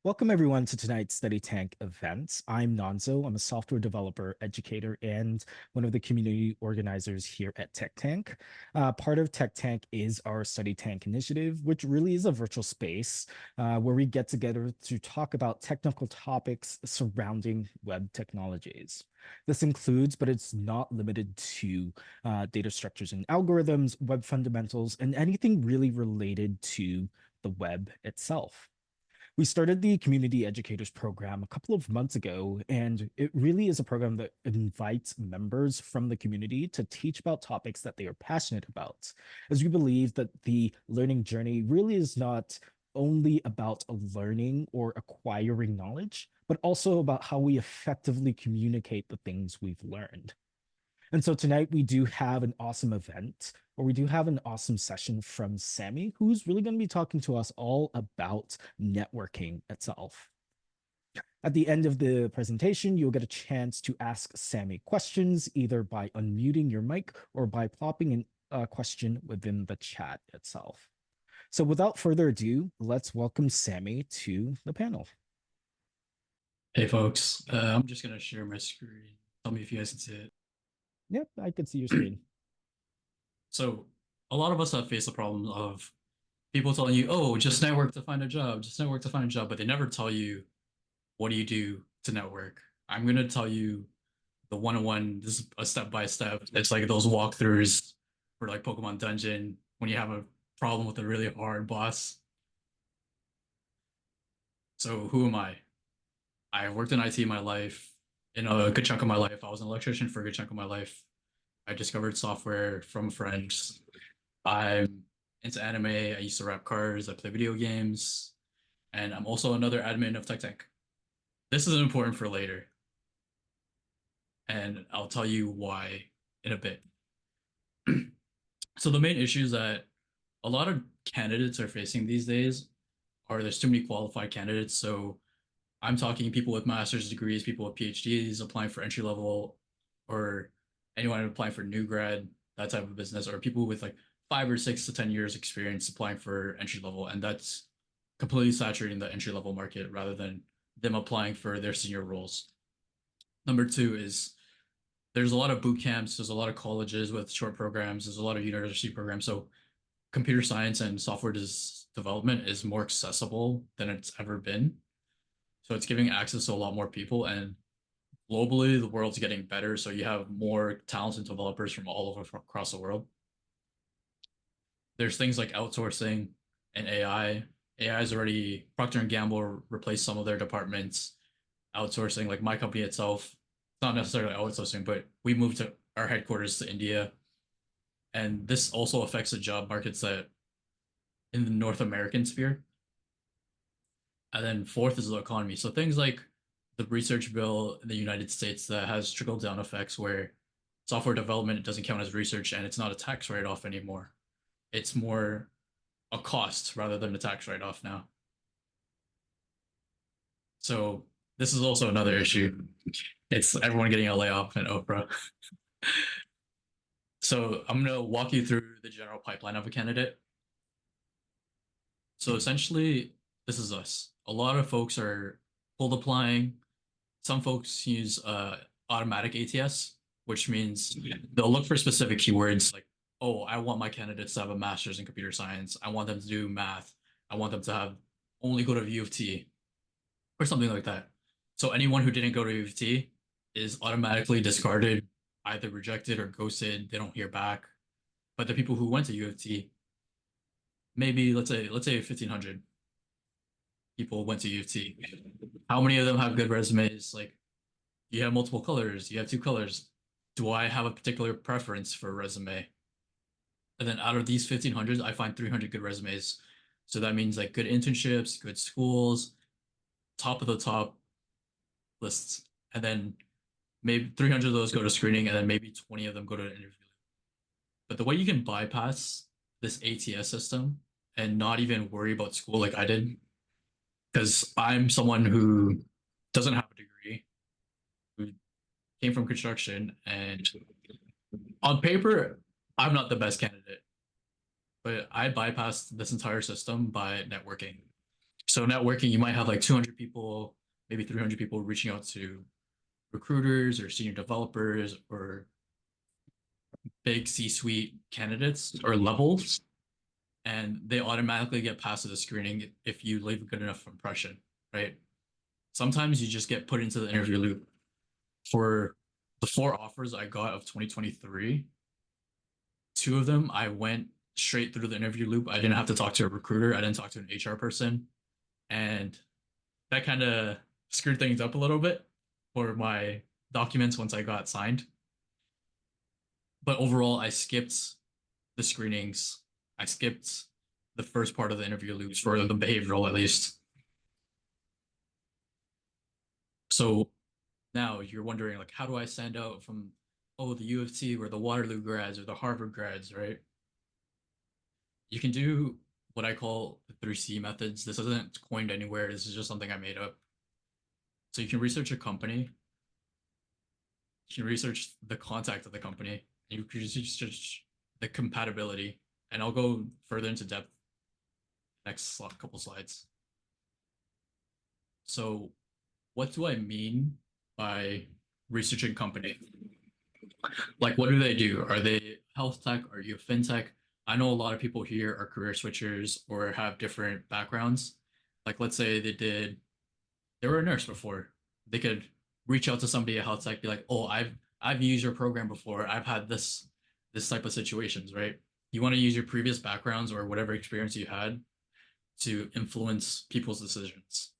Welcome everyone to tonight's Study Tank event. I'm Nonzo. I'm a software developer, educator, and one of the community organizers here at Tech Tank. Part of Tech Tank is our Study Tank initiative, which really is a virtual space where we get together to talk about technical topics surrounding web technologies. This includes, but it's not limited to, data structures and algorithms, web fundamentals, and anything really related to the web itself. We started the Community Educators Program a couple of months ago, and it really is a program that invites members from the community to teach about topics that they are passionate about, as we believe that the learning journey really is not only about learning or acquiring knowledge, but also about how we effectively communicate the things we've learned. And so tonight we do have an awesome event, or we do have an awesome session from Sammy, who's really going to be talking to us all about networking itself. At the end of the presentation, you'll get a chance to ask Sammy questions, either by unmuting your mic or by popping in a question within the chat itself. So without further ado, let's welcome Sammy to the panel. Hey folks, I'm just gonna share my screen. Tell me if you guys can see Yep, I could see your it. screen. So, a lot of us have faced the problem of people telling you, "Oh, just network to find a job, just network to find a job," but they never tell you what do you do to network. I'm gonna tell you the one-on-one. This is a step by step. It's like those walkthroughs for like Pokemon Dungeon when you have a problem with a really hard boss. So, who am I? I worked in IT my life. In a good chunk of my life, I was an electrician for a good chunk of my life. I discovered software from friends. I'm into anime. I used to rap cars. I play video games, and I'm also another admin of TechTech. This is important for later, and I'll tell you why in a bit. So the main issues that a lot of candidates are facing these days are there's too many qualified candidates. So I'm talking people with master's degrees, people with PhDs applying for entry level, or anyone applying for new grad, that type of business, or people with like 5 or 6 to 10 years experience applying for entry level, and that's completely saturating the entry level market rather than them applying for their senior roles. Number two is there's a lot of boot camps, there's a lot of colleges with short programs, there's a lot of university programs. So computer science and software development is more accessible than it's ever been. So it's giving access to a lot more people, and globally, the world's getting better. So you have more talented developers from all over across the world. There's things like outsourcing and AI. AI is already Procter and Gamble replaced some of their departments. Outsourcing, like my company itself, it's not necessarily outsourcing, but we moved to our headquarters to India, and this also affects the job markets that in the North American sphere. And then fourth is the economy. So things like the research bill in the United States that has trickle down effects where software development doesn't count as research and it's not a tax write off anymore. It's more a cost rather than a tax write off now. So this is also another issue. It's everyone getting a layoff in Oprah. So I'm going to walk you through the general pipeline of a candidate. So essentially, this is us. A lot of folks are cold applying. Some folks use automatic ATS, which means they'll look for specific keywords like, oh, I want my candidates to have a master's in computer science. I want them to do math. I want them to have only go to U of T or something like that. So anyone who didn't go to U of T is automatically discarded, either rejected or ghosted. They don't hear back. But the people who went to U of T, maybe let's say 1,500 people went to U of T. How many of them have good resumes? Like you have multiple colors, you have two colors. Do I have a particular preference for a resume? And then out of these 1,500, I find 300 good resumes. So that means like good internships, good schools, top of the top lists. And then maybe 300 of those go to screening, and then maybe 20 of them go to an interview. But the way you can bypass this ATS system and not even worry about school like I did, because I'm someone who doesn't have a degree, who came from construction, and on paper, I'm not the best candidate, but I bypassed this entire system by networking. So networking, you might have like 200 people, maybe 300 people reaching out to recruiters or senior developers or big C-suite candidates or levels, and they automatically get passed to the screening if you leave a good enough impression, right? Sometimes you just get put into the interview loop. For the 4 offers I got of 2023, 2 of them I went straight through the interview loop. I didn't have to talk to a recruiter. I didn't talk to an HR person, and that kind of screwed things up a little bit for my documents once I got signed. But overall, I skipped the screenings. I skipped the first part of the interview loops for the behavioral, at least. So now you're wondering, like, how do I stand out from, oh, the U of T or the Waterloo grads or the Harvard grads, right? You can do what I call the 3C methods. This isn't coined anywhere. This is just something I made up. So you can research a company. You can research the contact of the company. You can research the compatibility. And I'll go further into depth next couple slides. So what do I mean by researching company? Like, what do they do? Are they health tech? Are you fintech? I know a lot of people here are career switchers or have different backgrounds. Like, let's say they were a nurse before. They could reach out to somebody at health tech, be like, "Oh, I've used your program before. I've had this type of situations, right?" You want to use your previous backgrounds or whatever experience you had to influence people's decisions.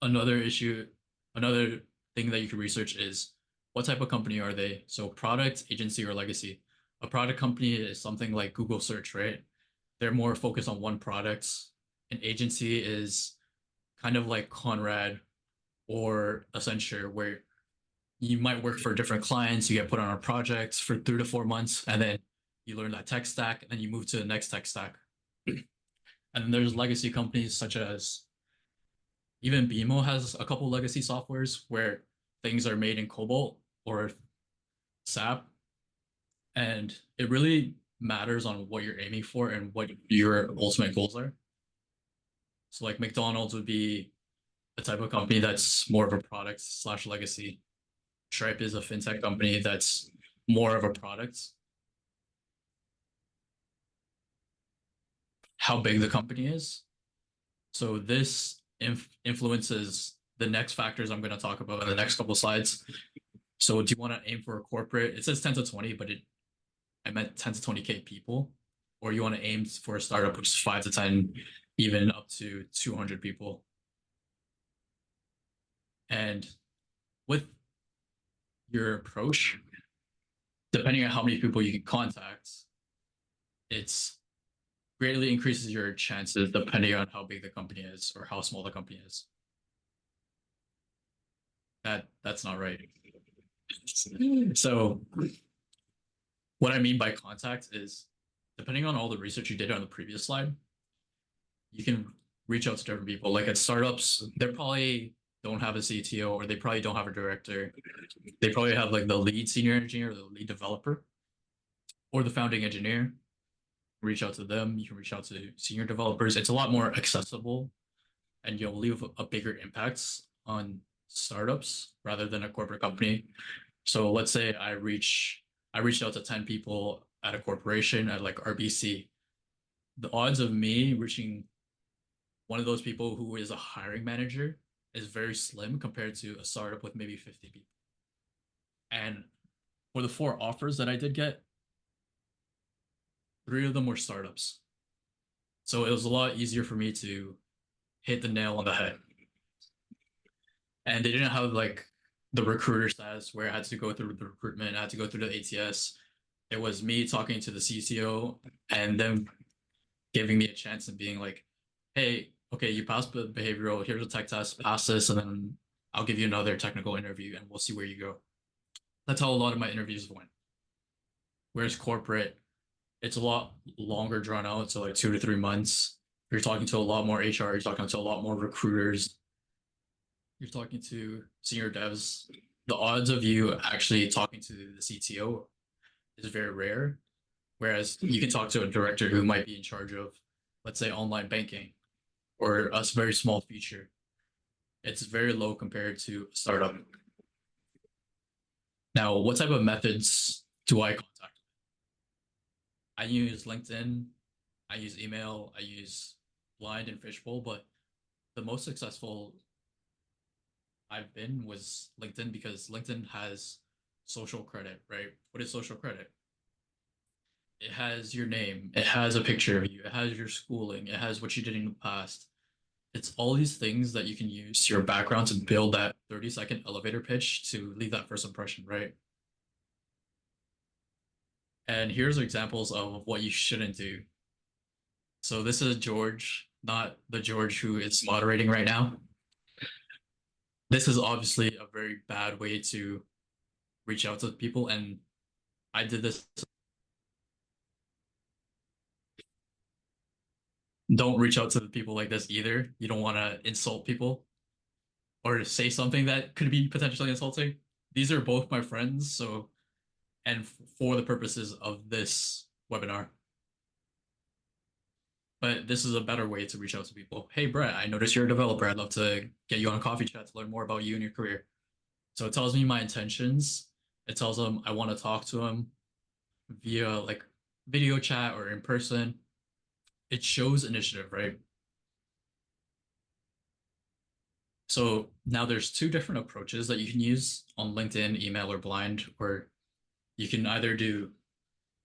Another issue, another thing that you can research is what type of company are they? So product, agency, or legacy. A product company is something like Google search, right? They're more focused on one product. An agency is kind of like Conrad or Accenture, where you might work for different clients, you get put on a project for 3 to 4 months, and then you learn that tech stack, and then you move to the next tech stack. And then there's legacy companies such as even BMO has a couple legacy softwares where things are made in COBOL or SAP, and it really matters on what you're aiming for and what your ultimate goals are. So like McDonald's would be a type of company that's more of a product slash legacy. Stripe is a fintech company that's more of a product. How big the company is. So this influences the next factors I'm going to talk about in the next couple of slides. So do you want to aim for a corporate? It says 10 to 20, but I meant 10 to 20K people. Or you want to aim for a startup, which is 5 to 10, even up to 200 people. And with your approach, depending on how many people you can contact, it's greatly increases your chances depending on how big the company is or how small the company is. That's not right. So what I mean by contact is depending on all the research you did on the previous slide, you can reach out to different people. Like at startups, they probably don't have a CTO or they probably don't have a director. They probably have like the lead senior engineer or the lead developer or the founding engineer. Reach out to them. You can reach out to senior developers. It's a lot more accessible and you'll leave a bigger impact on startups rather than a corporate company. So let's say I reached out to 10 people at a corporation at like RBC. The odds of me reaching one of those people who is a hiring manager is very slim compared to a startup with maybe 50 people. And for the 4 offers that I did get, 3 of them were startups. So it was a lot easier for me to hit the nail on the head. And they didn't have like the recruiter status where I had to go through the recruitment, I had to go through the ATS. It was me talking to the CCO and them giving me a chance and being like, hey, okay, you passed the behavioral, here's a tech test, pass this, and then I'll give you another technical interview and we'll see where you go. That's how a lot of my interviews went. Whereas corporate, it's a lot longer drawn out, so like 2 to 3 months. You're talking to a lot more HR, you're talking to a lot more recruiters, you're talking to senior devs. The odds of you actually talking to the CTO is very rare. Whereas you can talk to a director who might be in charge of, let's say, online banking or a very small feature. It's very low compared to a startup. Now, what type of methods do I contact? I use LinkedIn, I use email, I use Blind and Fishbowl, but the most successful I've been was LinkedIn because LinkedIn has social credit, right? What is social credit? It has your name, it has a picture of you, it has your schooling, it has what you did in the past. It's all these things that you can use your background to build that 30-second elevator pitch to leave that first impression, right? And here's examples of what you shouldn't do. So this is George, not the George who is moderating right now. This is obviously a very bad way to reach out to people, and I did this. Don't reach out to the people like this either. You don't want to insult people or say something that could be potentially insulting. These are both my friends, so and for the purposes of this webinar. But this is a better way to reach out to people. Hey, Brett, I noticed you're a developer. I'd love to get you on a coffee chat to learn more about you and your career. So it tells me my intentions. It tells them I want to talk to them via like video chat or in person. It shows initiative, right? So now there's two different approaches that you can use on LinkedIn, email, or Blind, or you can either do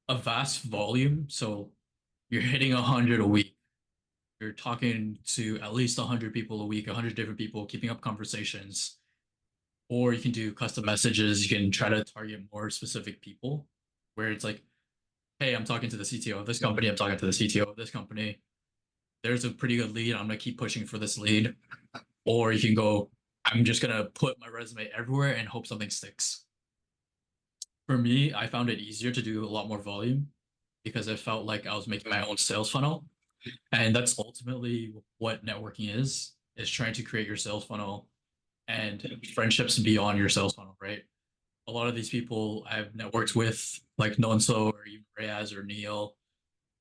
a vast volume. So you're hitting 100 a week. You're talking to at least 100 people a week, 100 different people, keeping up conversations. Or you can do custom messages. You can try to target more specific people where it's like, hey, I'm talking to the CTO of this company. I'm talking to the CTO of this company. There's a pretty good lead. I'm going to keep pushing for this lead. Or you can go, I'm just going to put my resume everywhere and hope something sticks. For me, I found it easier to do a lot more volume because it felt like I was making my own sales funnel. And that's ultimately what networking is trying to create your sales funnel and friendships beyond your sales funnel, right? A lot of these people I've networked with, like Nonso or even Reyes or Neil,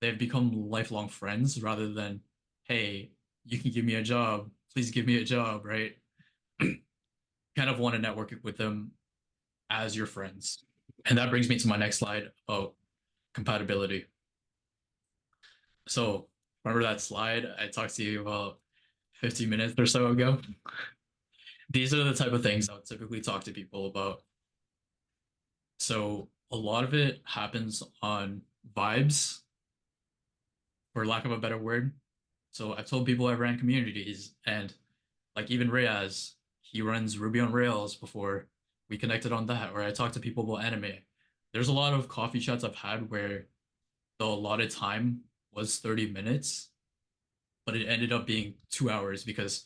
they've become lifelong friends rather than, hey, you can give me a job, please give me a job, right? Kind of want to network with them as your friends. And that brings me to my next slide about compatibility. So remember that slide I talked to you about 15 minutes or so ago? These are the type of things I would typically talk to people about. So a lot of it happens on vibes, for lack of a better word. So I've told people I ran communities, and like even Reyes, he runs Ruby on Rails before we connected on that, or I talked to people about anime. There's a lot of coffee chats I've had where the allotted time was 30 minutes, but it ended up being 2 hours because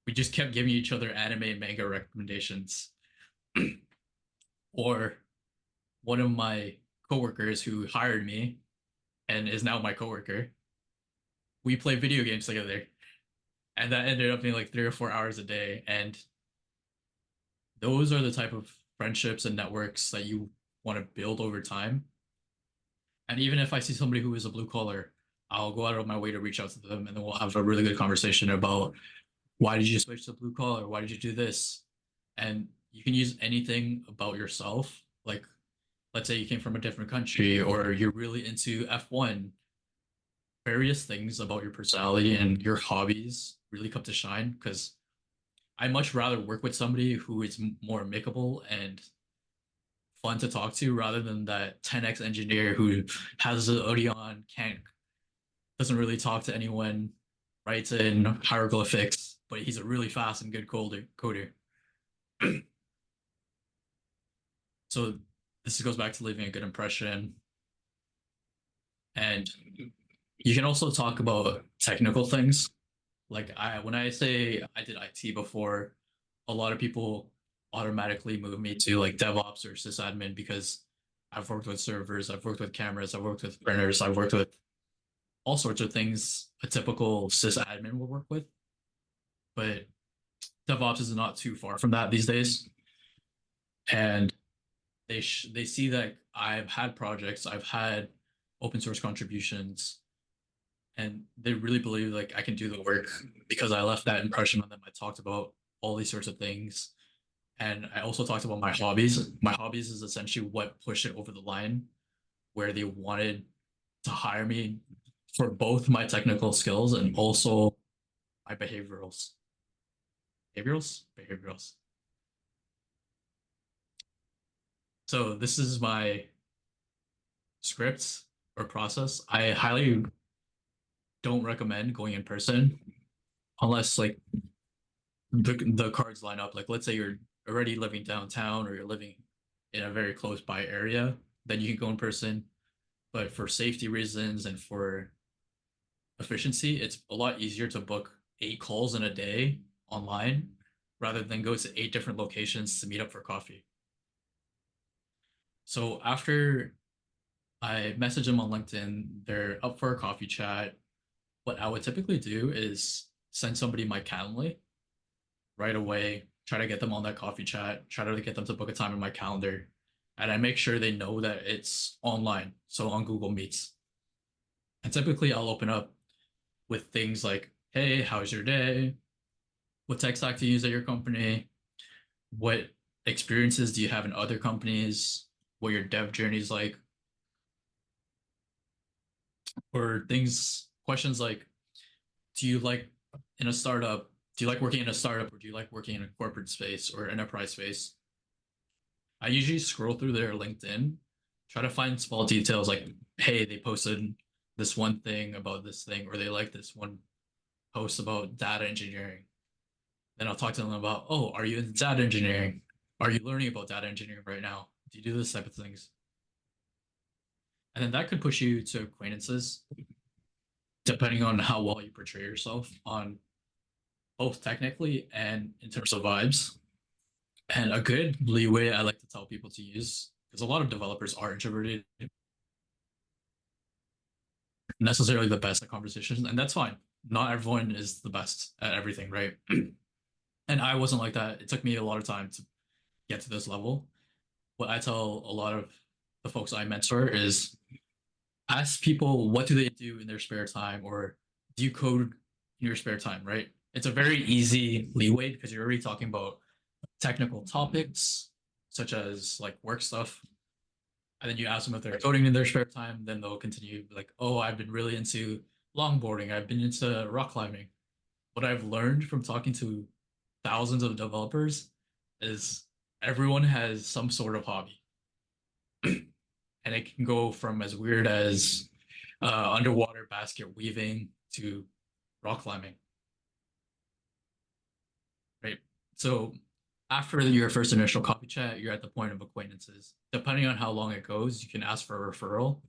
we just kept giving each other anime and manga recommendations. Or one of my coworkers who hired me and is now my coworker, we play video games together. And that ended up being like 3 or 4 hours a day. And those are the type of friendships and networks that you want to build over time. And even if I see somebody who is a blue collar, I'll go out of my way to reach out to them and then we'll have a really good conversation about why did you switch to blue collar? Why did you do this? And you can use anything about yourself. Like, let's say you came from a different country or you're really into F1, various things about your personality and your hobbies really come to shine because I much rather work with somebody who is more amicable and fun to talk to rather than that 10x engineer who has the Odeon, can't doesn't really talk to anyone, writes in hieroglyphics, but he's a really fast and good coder. So this goes back to leaving a good impression. And you can also talk about technical things. Like when I say I did IT before, a lot of people automatically move me to like DevOps or sysadmin because I've worked with servers, I've worked with cameras, I've worked with printers, I've worked with all sorts of things a typical sysadmin will work with. But DevOps is not too far from that these days. And they see that I've had projects, I've had open source contributions, and they really believe like I can do the work because I left that impression on them. I talked about all these sorts of things, and I also talked about my hobbies. My hobbies is essentially what pushed it over the line, where they wanted to hire me for both my technical skills and also my behaviorals. So this is my script or process. I highly don't recommend going in person unless like the cards line up. Like let's say you're already living downtown or you're living in a very close by area, then you can go in person. But for safety reasons and for efficiency, it's a lot easier to book 8 calls in a day online rather than go to 8 different locations to meet up for coffee. So after I message them on LinkedIn, they're up for a coffee chat. What I would typically do is send somebody my Calendly right away, try to get them on that coffee chat, try to get them to book a time in my calendar. And I make sure they know that it's online, so on Google Meets. And typically I'll open up with things like, hey, how's your day? What tech stack do you use at your company? What experiences do you have in other companies? What your dev journey is like? Or questions like, do you like in a startup? Do you like working in a startup or do you like working in a corporate space or enterprise space? I usually scroll through their LinkedIn, try to find small details like, hey, they posted this one thing about this thing, or they like this one post about data engineering. Then I'll talk to them about, oh, are you in data engineering? Are you learning about data engineering right now? Do you do this type of things? And then that could push you to acquaintances, depending on how well you portray yourself on both technically and in terms of vibes. And a good leeway I like to tell people to use, because a lot of developers are introverted, necessarily the best at conversations, and that's fine. Not everyone is the best at everything, right? And I wasn't like that. It took me a lot of time to get to this level. What I tell a lot of the folks I mentor is ask people what do they do in their spare time or do you code in your spare time, right? It's a very easy leeway because you're already talking about technical topics such as like work stuff. And then you ask them if they're coding in their spare time, then they'll continue like, oh, I've been really into longboarding, I've been into rock climbing. What I've learned from talking to thousands of developers is everyone has some sort of hobby. And it can go from as weird as underwater basket weaving to rock climbing, right? So after your first initial coffee chat, you're at the point of acquaintances. Depending on how long it goes, you can ask for a referral.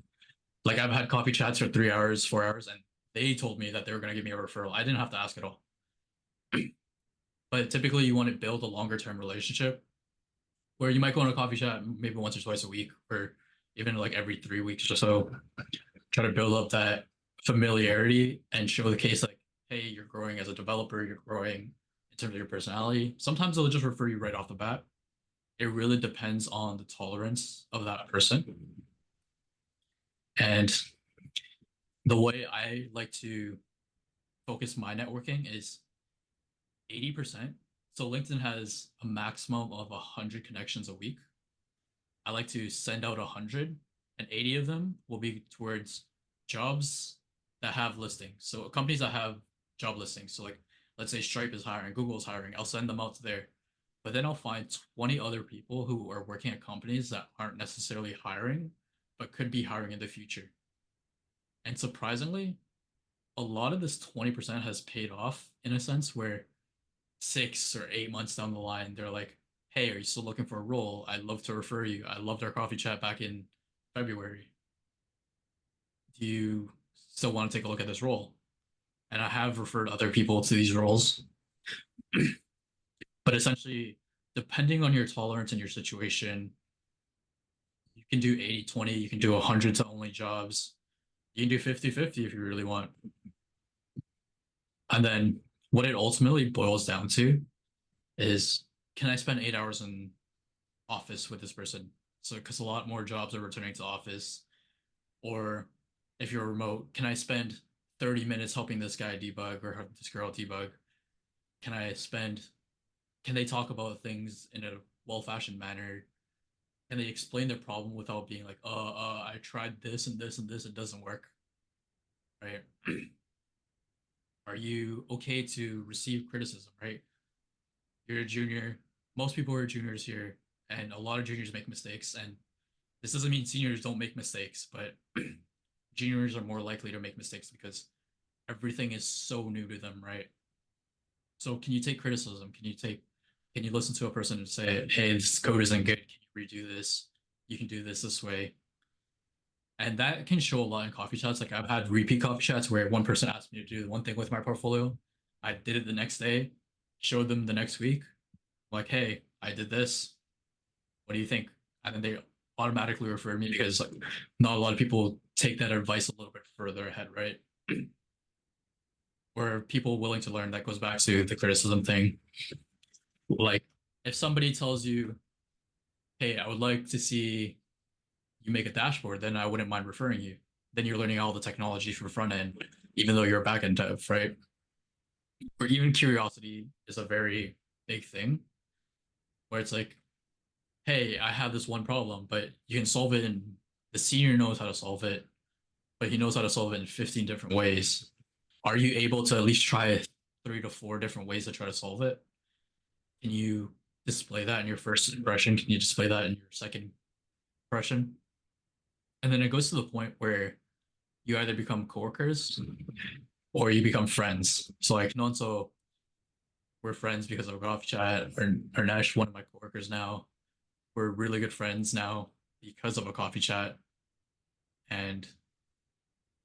Like I've had coffee chats for 3 hours, 4 hours, and they told me that they were going to give me a referral. I didn't have to ask at all. But typically, you want to build a longer term relationship where you might go on a coffee chat maybe once or twice a week, or even like every 3 weeks or so. Try to build up that familiarity and show the case like, hey, you're growing as a developer, you're growing in terms of your personality. Sometimes they'll just refer you right off the bat. It really depends on the tolerance of that person. And the way I like to focus my networking is 80%. So LinkedIn has a maximum of 100 connections a week. I like to send out 100, and 80 of them will be towards jobs that have listings. So companies that have job listings. So like, let's say Stripe is hiring, Google is hiring. I'll send them out to there. But then I'll find 20 other people who are working at companies that aren't necessarily hiring, but could be hiring in the future. And surprisingly, a lot of this 20% has paid off in a sense where 6 or 8 months down the line, they're like, hey, are you still looking for a role? I'd love to refer you. I loved our coffee chat back in February. Do you still want to take a look at this role? And I have referred other people to these roles. But essentially, depending on your tolerance and your situation, you can do 80-20. You can do 100 to only jobs. You can do 50-50 if you really want. And then what it ultimately boils down to is, can I spend 8 hours in office with this person? So, because a lot more jobs are returning to office, or if you're remote, can I spend 30 minutes helping this guy debug or help this girl debug? Can I spend, can they talk about things in a well-fashioned manner? Can they explain their problem without being like, I tried this and this and this, it doesn't work, right? Are you okay to receive criticism, right? You're a junior. Most people are juniors here, and a lot of juniors make mistakes. And this doesn't mean seniors don't make mistakes, but juniors are more likely to make mistakes because everything is so new to them, right? So can you take criticism? Can you listen to a person and say, hey, this code isn't good. Can you redo this? You can do this way. And that can show a lot in coffee chats. Like I've had repeat coffee chats where one person asked me to do one thing with my portfolio. I did it the next day, showed them the next week, like, hey, I did this. What do you think? And then they automatically refer me because like not a lot of people take that advice a little bit further ahead, right? Or people willing to learn. That goes back to the criticism thing. Like if somebody tells you, hey, I would like to see you make a dashboard, then I wouldn't mind referring you. Then you're learning all the technology for front end, even though you're a back end dev, right? Or even curiosity is a very big thing where it's like, hey, I have this one problem, but you can solve it, and the senior knows how to solve it, but he knows how to solve it in 15 different ways. Are you able to at least try 3 to 4 different ways to try to solve it? Can you display that in your first impression? Can you display that in your second impression? And then it goes to the point where you either become coworkers or you become friends. So like Nonso, we're friends because of a coffee chat. Or Nash, one of my coworkers now, we're really good friends now because of a coffee chat. And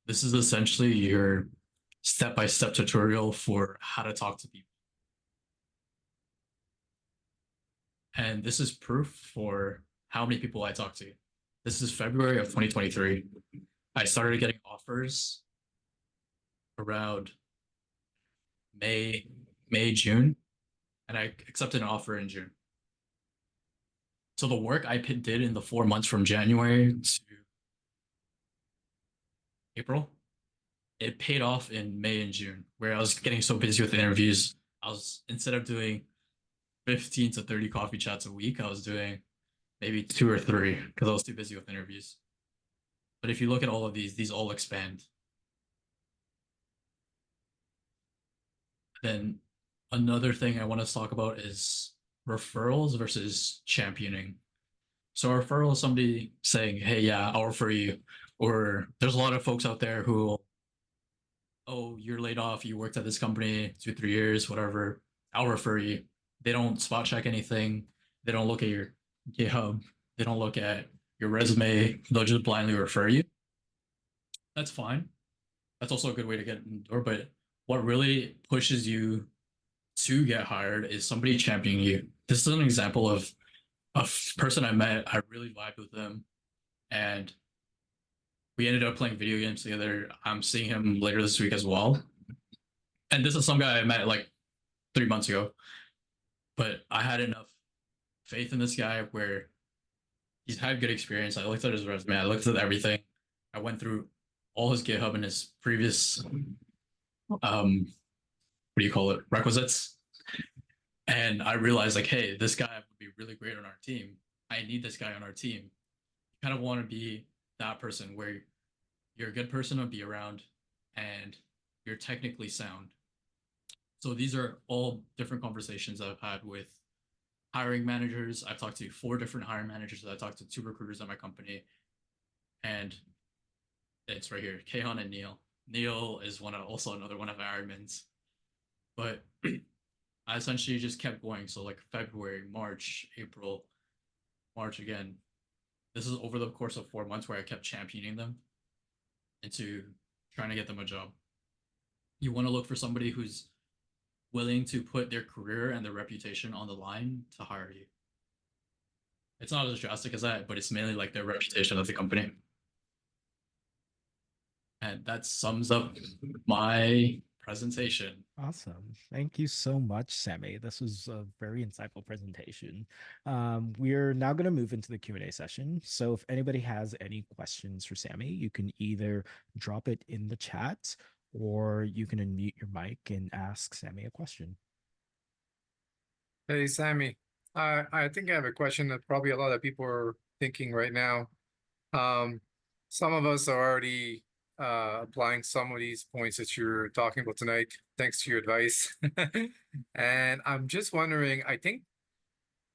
this is essentially your step-by-step tutorial for how to talk to people. And this is proof for how many people I talk to. This is February of 2023. I started getting offers around May, June, and I accepted an offer in June. So the work I did in the 4 months from January to April, it paid off in May and June, where I was getting so busy with the interviews. I was, instead of doing 15 to 30 coffee chats a week, I was doing maybe 2 or 3 because I was too busy with interviews. But if you look at all of these all expand. Then another thing I want to talk about is referrals versus championing. So a referral is somebody saying, hey, yeah, I'll refer you. Or there's a lot of folks out there who, oh, you're laid off, you worked at this company 2, 3 years, whatever. I'll refer you. They don't spot check anything. They don't look at your GitHub. They don't look at your resume. They'll just blindly refer you. That's fine. That's also a good way to get in the door. But what really pushes you to get hired is somebody championing you. This is an example of a person I met. I really vibed with them, and we ended up playing video games together. I'm seeing him later this week as well. And this is some guy I met like 3 months ago, but I had enough faith in this guy where he's had good experience. I looked at his resume. I looked at everything. I went through all his GitHub and his previous what do you call it, requisites, and I realized like, hey, this guy would be really great on our team. I need this guy on our team. You kind of want to be that person where you're a good person to be around and you're technically sound. So these are all different conversations I've had with hiring managers. I've talked to 4 different hiring managers. I've talked to 2 recruiters at my company, and it's right here, Kehan and Neil. Neil is also another one of our admins. But I essentially just kept going. So like February, March, April, March again. This is over the course of 4 months where I kept championing them into trying to get them a job. You want to look for somebody who's willing to put their career and their reputation on the line to hire you. It's not as drastic as that, but it's mainly like their reputation of the company. And that sums up my presentation. Awesome. Thank you so much, Sammy. This was a very insightful presentation. We're now going to move into the Q&A session. So if anybody has any questions for Sammy, you can either drop it in the chat or you can unmute your mic and ask Sammy a question. Hey, Sammy. I think I have a question that probably a lot of people are thinking right now. Um, some of us are already applying some of these points that you're talking about tonight, thanks to your advice. And I'm just wondering, I think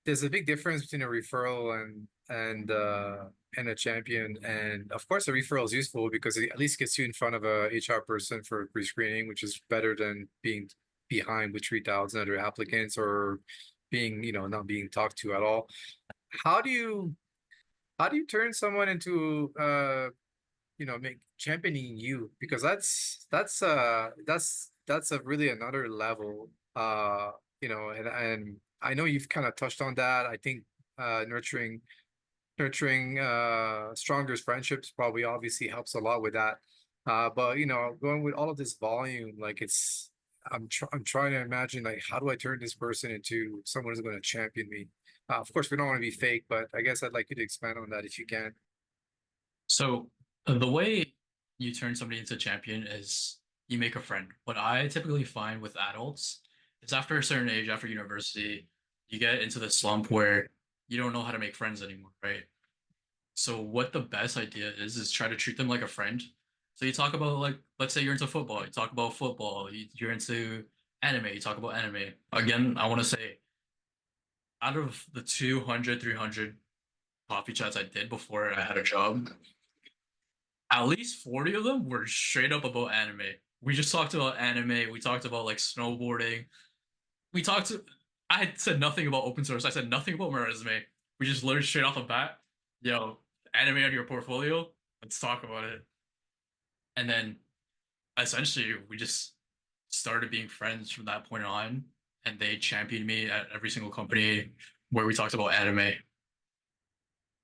there's a big difference between a referral and a champion. And of course, a referral is useful because it at least gets you in front of a HR person for pre-screening, which is better than being behind with 3,000 other applicants or being, not being talked to at all. How do you how do you turn someone into make championing you? Because that's a really another level. And I know you've kind of touched on that. I think nurturing stronger friendships probably obviously helps a lot with that. But going with all of this volume, like I'm trying to imagine, like, how do I turn this person into someone who's going to champion me? Of course, we don't want to be fake, but I guess I'd like you to expand on that if you can. So the way you turn somebody into a champion is you make a friend. What I typically find with adults is after a certain age, after university, you get into the slump where you don't know how to make friends anymore, right? So what the best idea is try to treat them like a friend. So you talk about, like, let's say you're into football, you talk about football, you're into anime, you talk about anime. Again, I want to say out of the 200, 300 coffee chats I did before I had a job, at least 40 of them were straight up about anime. We just talked about anime, we talked about like snowboarding. We talked to I had said nothing about open source. I said nothing about my resume. We just literally straight off the bat, yo, anime on your portfolio, let's talk about it. And then essentially we just started being friends from that point on, and they championed me at every single company where we talked about anime.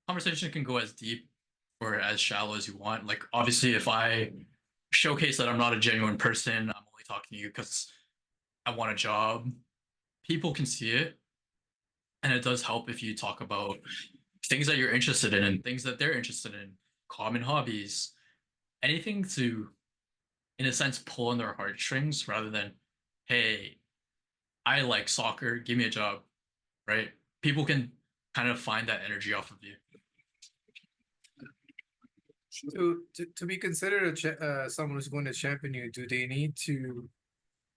Conversation can go as deep or as shallow as you want. Like, obviously, if I showcase that I'm not a genuine person, I'm only talking to you because I want a job, people can see it. And it does help if you talk about things that you're interested in and things that they're interested in, common hobbies, anything to, in a sense, pull on their heartstrings rather than, hey, I like soccer, give me a job, right? People can kind of find that energy off of you. To be considered someone who's going to champion you, do they need to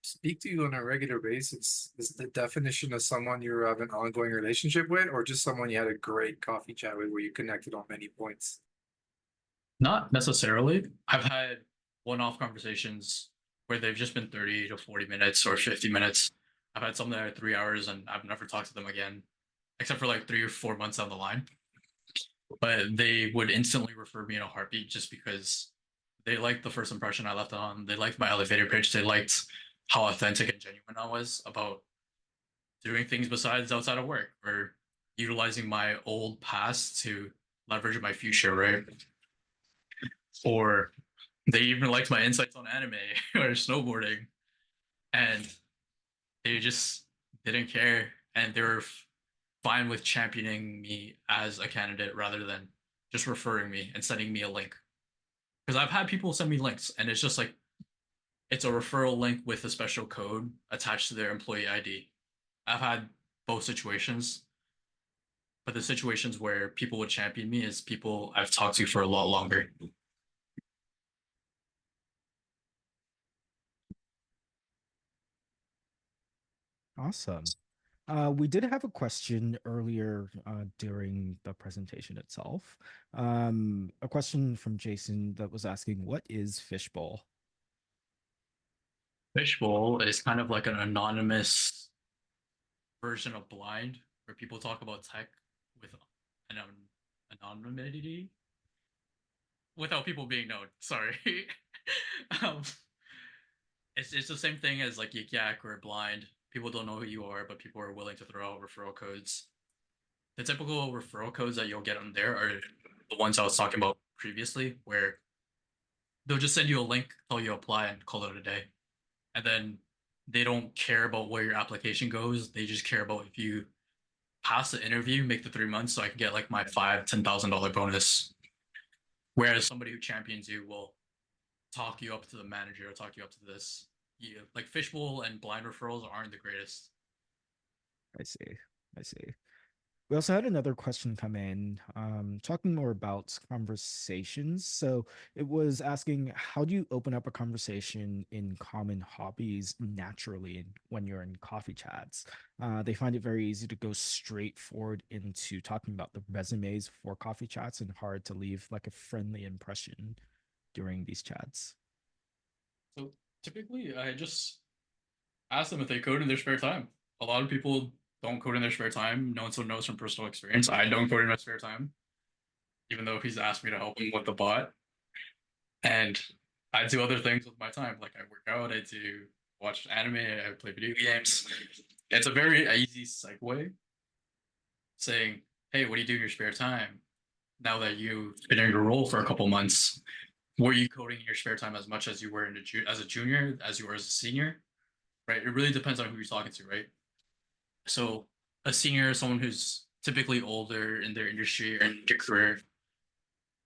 speak to you on a regular basis? Is the definition of someone you have an ongoing relationship with, or just someone you had a great coffee chat with where you connected on many points? Not necessarily. I've had one off conversations where they've just been 30 to 40 minutes or 50 minutes. I've had some that are 3 hours and I've never talked to them again, except for like 3 or 4 months down the line. But they would instantly refer me in a heartbeat just because they liked the first impression I left on. They liked my elevator pitch. They liked how authentic and genuine I was about doing things besides outside of work or utilizing my old past to leverage my future, right? Or they even liked my insights on anime or snowboarding, and they just didn't care, and they were fine with championing me as a candidate rather than just referring me and sending me a link. Because I've had people send me links, and it's just like it's a referral link with a special code attached to their employee ID. I've had both situations, but the situations where people would champion me is people I've talked to for a lot longer. Awesome. We did have a question earlier during the presentation itself. A question from Jason that was asking, what is Fishbowl? Fishbowl is kind of like an anonymous version of Blind, where people talk about tech with an anonymity without people being known. Sorry. um, it's the same thing as like Yik Yak or Blind. People don't know who you are, but people are willing to throw out referral codes. The typical referral codes that you'll get on there are the ones I was talking about previously, where they'll just send you a link, tell you apply, and call it a day. And then they don't care about where your application goes. They just care about if you pass the interview, make the 3 months, so I can get like my $5,000, $10,000 bonus. Whereas somebody who champions you will talk you up to the manager or talk you up to this. Yeah, like fishbowl and blind referrals aren't the greatest. I see. I see. We also had another question come in, talking more about conversations. So it was asking, how do you open up a conversation in common hobbies naturally when you're in coffee chats? They find it very easy to go straight forward into talking about the resumes for coffee chats and hard to leave like a friendly impression during these chats. So typically, I just ask them if they code in their spare time. A lot of people don't code in their spare time. No one so knows from personal experience. I don't code in my spare time, even though he's asked me to help him with the bot. And I do other things with my time. Like I work out, I do watch anime, I play video games. It's a very easy segue saying, hey, what do you do in your spare time? Now that you've been in your role for a couple months, were you coding in your spare time as much as you were as a junior, as you were as a senior? Right? It really depends on who you're talking to, right? So a senior is someone who's typically older in their industry or in their career,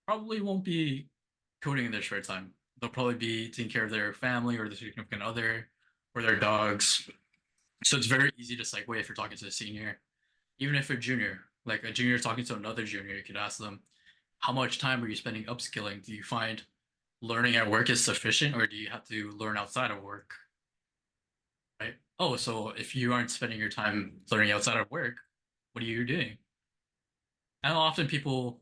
probably won't be coding in their spare time. They'll probably be taking care of their family or their significant other or their dogs. So it's very easy to segue if you're talking to a senior. Even if you're junior, like a junior talking to another junior, you could ask them, how much time are you spending upskilling? Do you find learning at work is sufficient or do you have to learn outside of work? Right? Oh, so if you aren't spending your time learning outside of work, what are you doing? And often people,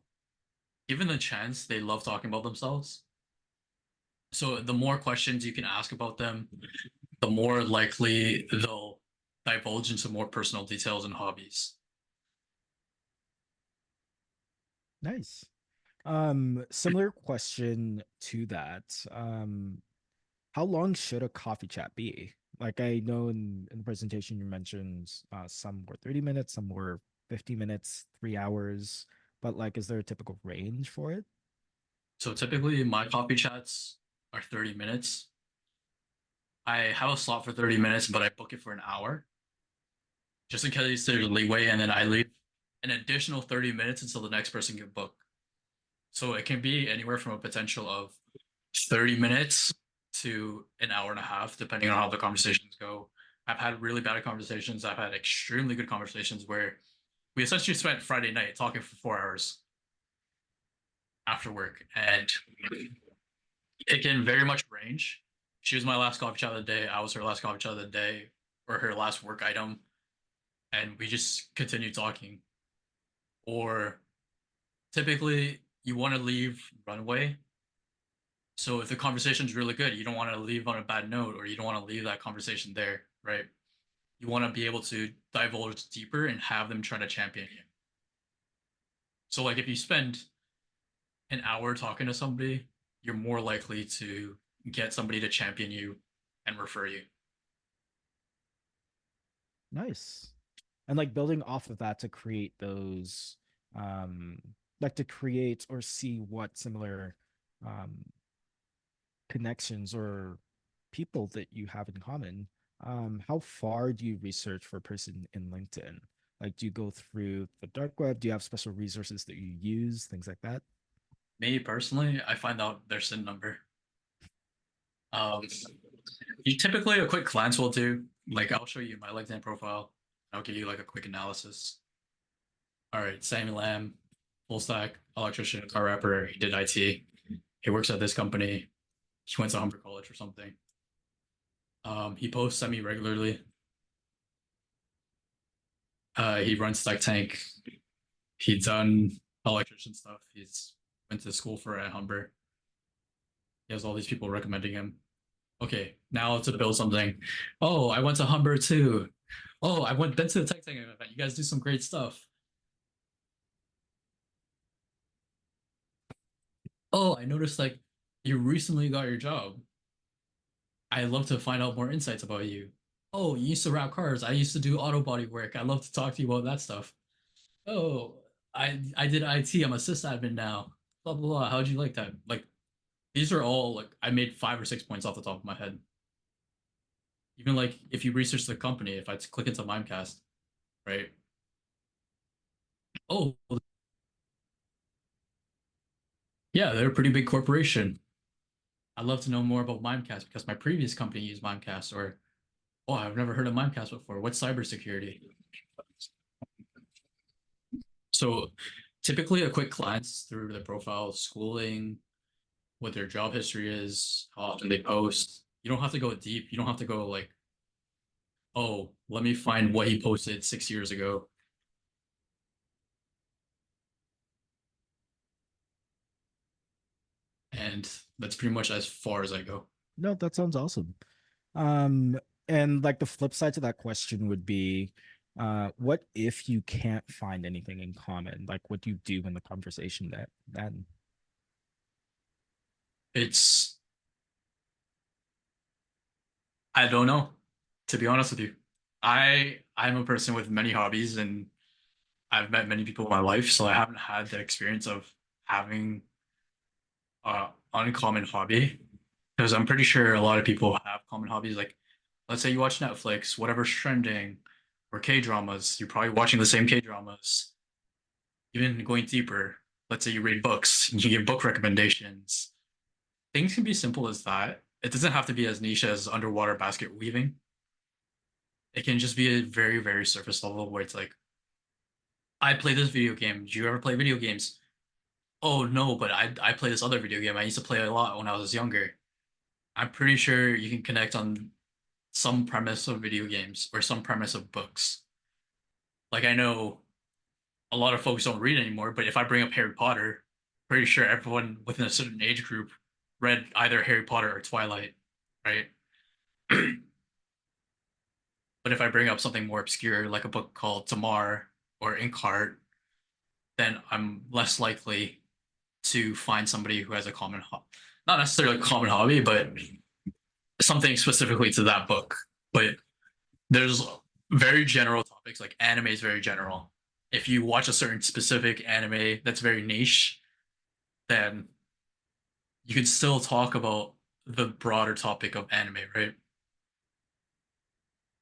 given the chance, they love talking about themselves. So the more questions you can ask about them, the more likely they'll divulge into more personal details and hobbies. Nice. Similar question to that. How long should a coffee chat be? Like I know in the presentation you mentioned some were 30 minutes, some were 50 minutes, 3 hours, but like is there a typical range for it? So typically my coffee chats are 30 minutes. I have a slot for 30 minutes, but I book it for an hour just in case there's leeway, and then I leave an additional 30 minutes until the next person can book. So it can be anywhere from a potential of 30 minutes to an hour and a half, depending on how the conversations go. I've had really bad conversations. I've had extremely good conversations where we essentially spent Friday night talking for 4 hours after work, and it can very much range. She was my last coffee chat of the day. I was her last coffee chat of the day, or her last work item, and we just continued talking. Or typically, you want to leave runway. So if the conversation's really good, you don't want to leave on a bad note, or you don't want to leave that conversation there, right? You want to be able to divulge deeper and have them try to champion you. So like if you spend an hour talking to somebody, you're more likely to get somebody to champion you and refer you. Nice. And like building off of that to create those um like to create or see what similar um connections or people that you have in common. How far do you research for a person in LinkedIn? Like, do you go through the dark web? Do you have special resources that you use? Things like that? Me personally, I find out their SIN number. Um, you typically a quick glance will do. Like I'll show you my LinkedIn profile. I'll give you like a quick analysis. All right, Sammy Lamb, full stack electrician, car rapper. He did IT. He works at this company. He went to Humber College or something. He posts semi regularly. He runs Tech Tank. He's done electrician stuff. He's went to school for at Humber. He has all these people recommending him. Okay, now to build something. Oh, I went to Humber too. Oh, I went been to the Tech Tank event. You guys do some great stuff. Oh, I noticed like you recently got your job. I'd love to find out more insights about you. Oh, you used to wrap cars. I used to do auto body work. I'd love to talk to you about that stuff. Oh, I did IT. I'm a sysadmin now. Blah blah blah. How'd you like that? Like these are all like I made 5 or 6 points off the top of my head. Even like if you research the company, if I click into Mimecast, right? Oh, yeah, they're a pretty big corporation. I'd love to know more about Mimecast because my previous company used Mimecast, or oh, I've never heard of Mimecast before. What's cybersecurity? So typically a quick glance through their profile, schooling, what their job history is, how often they post. You don't have to go deep. You don't have to go like, oh, let me find what he posted 6 years ago. And that's pretty much as far as I go. No, that sounds awesome. Um, and like the flip side to that question would be, what if you can't find anything in common? Like, what do you do in the conversation that then? It's I don't know, to be honest with you. I'm a person with many hobbies and I've met many people in my life, so I haven't had the experience of having a uncommon hobby. Because I'm pretty sure a lot of people have common hobbies. Like, let's say you watch Netflix, whatever's trending, or K dramas, you're probably watching the same K dramas. Even going deeper, let's say you read books, and you give book recommendations. Things can be simple as that. It doesn't have to be as niche as underwater basket weaving. It can just be a very, very surface level where it's like, I play this video game. Do you ever play video games? Oh no, but I play this other video game. I used to play a lot when I was younger. I'm pretty sure you can connect on some premise of video games or some premise of books. Like I know a lot of folks don't read anymore, but if I bring up Harry Potter, pretty sure everyone within a certain age group read either Harry Potter or Twilight, right? But if I bring up something more obscure, like a book called Tamar or Inkheart, then I'm less likely to find somebody who has a not necessarily a common hobby, but something specifically to that book. But there's very general topics, like anime is very general. If you watch a certain specific anime that's very niche, then you can still talk about the broader topic of anime, right?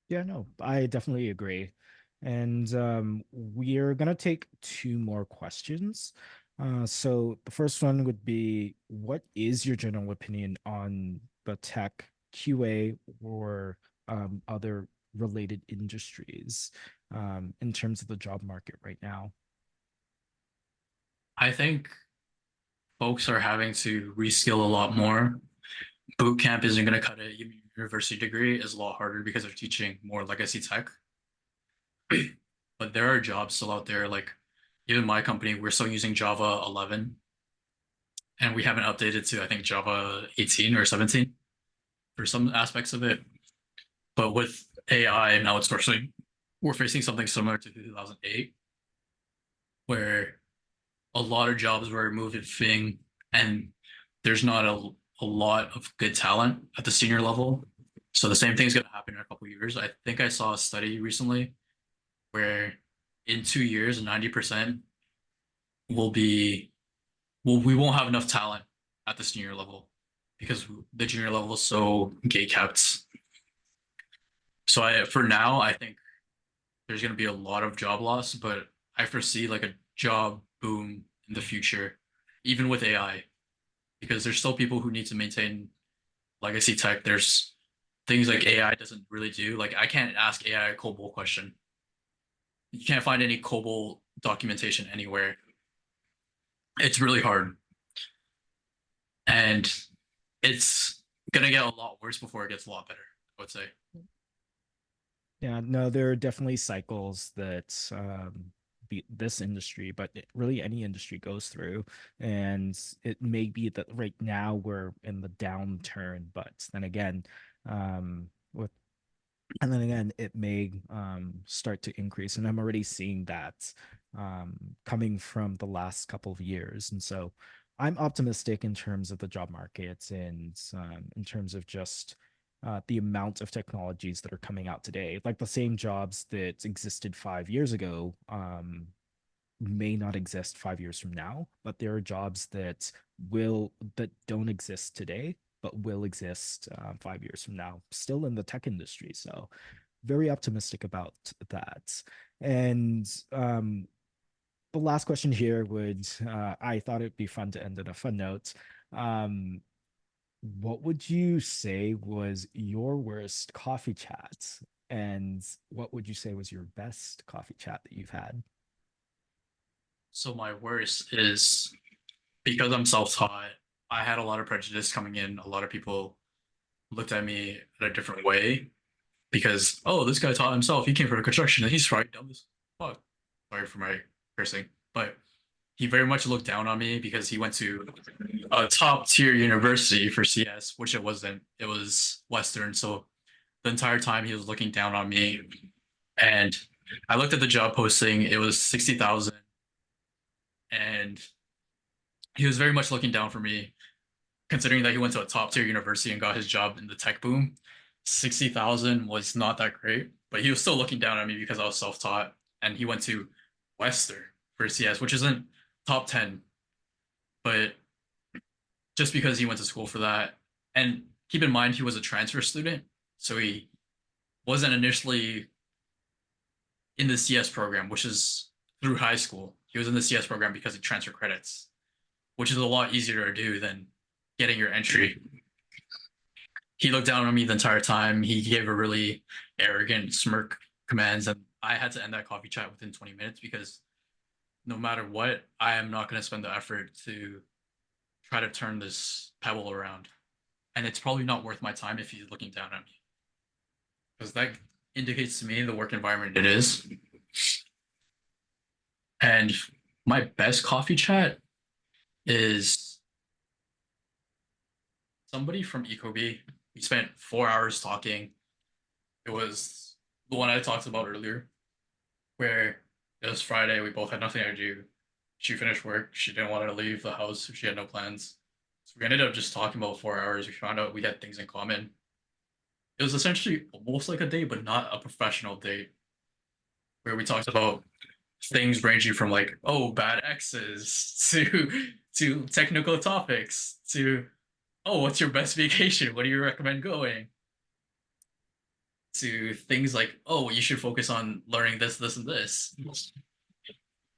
Yeah, no, I definitely agree. And we're gonna take two more questions. So the first one would be, what is your general opinion on the tech QA or other related industries in terms of the job market right now? I think folks are having to reskill a lot more. Boot camp isn't going to cut it. Even university degree is a lot harder because they're teaching more legacy tech. But there are jobs still out there. Like even my company, we're still using Java 11, and we haven't updated to I think Java 18 or 17 for some aspects of it. But with AI now, especially, we're facing something similar to 2008, where a lot of jobs were moving, and there's not a lot of good talent at the senior level. So the same thing is going to happen in a couple of years. I think I saw a study recently where in 2 years, 90% will be, well, we won't have enough talent at the senior level because the junior level is so gate kept. So for now, I think there's going to be a lot of job loss, but I foresee like a job boom in the future, even with AI, because there's still people who need to maintain legacy tech. There's things like AI doesn't really do. Like I can't ask AI a COBOL question. You can't find any COBOL documentation anywhere. It's really hard, and it's gonna get a lot worse before it gets a lot better, I would say. Yeah, no, there are definitely cycles that this industry, but really any industry goes through. And it may be that right now we're in the downturn, but then again, with and then again, it may start to increase. And I'm already seeing that coming from the last couple of years. And so I'm optimistic in terms of the job market and in terms of just the amount of technologies that are coming out today. Like the same jobs that existed 5 years ago may not exist 5 years from now, but there are jobs that don't exist today but will exist 5 years from now, still in the tech industry. So very optimistic about that. And the last question here would I thought it'd be fun to end on a fun note. Um, What would you say was your worst coffee chat? And what would you say was your best coffee chat that you've had? So my worst is because I'm self-taught, I had a lot of prejudice coming in. A lot of people looked at me in a different way because, oh, this guy taught himself. He came from construction and he's probably dumb as fuck. Sorry for my cursing, but he very much looked down on me because he went to a top tier university for CS, which it wasn't. It was Western. So the entire time he was looking down on me. And I looked at the job posting. It was 60,000, and he was very much looking down for me, considering that he went to a top tier university and got his job in the tech boom. 60,000 was not that great, but he was still looking down on me because I was self taught, and he went to Western for CS, which isn't top 10, but just because he went to school for that. And keep in mind, he was a transfer student, so he wasn't initially in the CS program, which is through high school. He was in the CS program because he transferred credits, which is a lot easier to do than getting your entry. He looked down on me the entire time. He gave a really arrogant smirk commands, and I had to end that coffee chat within 20 minutes because no matter what, I am not going to spend the effort to try to turn this pebble around. And it's probably not worth my time if he's looking down at me because that indicates to me the work environment it is. And my best coffee chat is somebody from Ecobee. We spent 4 hours talking. It was the one I talked about earlier, where it was Friday. We both had nothing to do. She finished work. She didn't want to leave the house. She had no plans. So we ended up just talking about 4 hours. We found out we had things in common. It was essentially almost like a date, but not a professional date, where we talked about things ranging from like, oh, bad exes to technical topics to, oh, what's your best vacation? What do you recommend going? To things like, oh, you should focus on learning this, this, and this.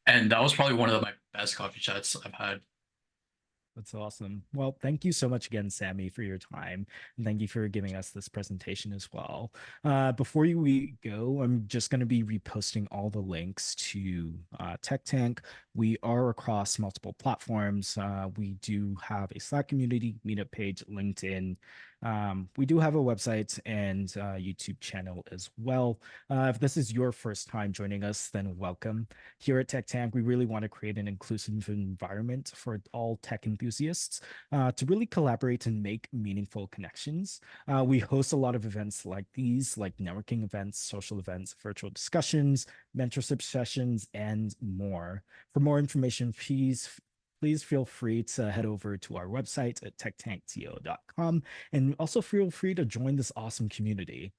And that was probably one of my best coffee chats I've had. That's awesome. Well, thank you so much again, Sammy, for your time. And thank you for giving us this presentation as well. Before we go, I'm just going to be reposting all the links to Tech Tank. We are across multiple platforms. We do have a Slack community, meetup page, LinkedIn. We do have a website and YouTube channel as well. If this is your first time joining us, then welcome. Here at Tech Tank, we really want to create an inclusive environment for all tech enthusiasts to really collaborate and make meaningful connections. We host a lot of events like these, like networking events, social events, virtual discussions, mentorship sessions, and more. For more information, please feel free to head over to our website at techtankto.com, and also feel free to join this awesome community.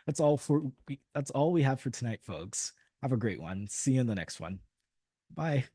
That's all we have for tonight, folks. Have a great one. See you in the next one. Bye.